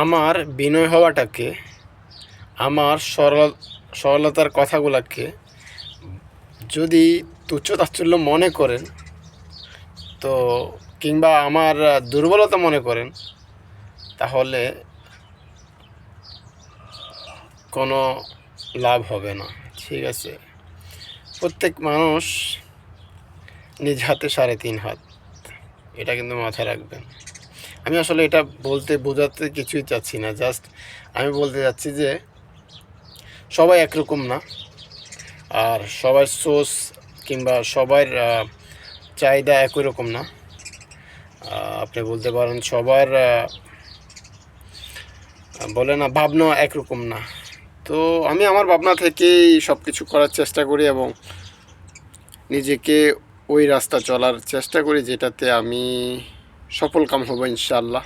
আমার বিনয় হওয়াটাকে, আমার সরলতার কথাগুলোকে যদি তুচ্ছ-তাচ্ছিল্য মনে করেন, তো কিংবা আমার দুর্বলতা মনে করেন, তাহলে কোনো লাভ হবে না। ঠিক আছে? প্রত্যেক মানুষ নিজ হাতে 3.5 হাত, এটা কিন্তু মাথায় রাখবেন। আমি আসলে এটা বোঝাতে কিছুই চাচ্ছি না, জাস্ট আমি বলতে চাচ্ছি যে সবাই একরকম না, আর সবার সোর্স কিংবা সবার চাহিদা একই রকম না। আপনি বলতে পারেন সবার বলে না ভাবনা একরকম না। তো আমি আমার ভাবনা থেকেই সব কিছু করার চেষ্টা করি এবং নিজেকে ওই রাস্তা চলার চেষ্টা করি যেটাতে আমি সফলকাম হব ইনশাআল্লাহ।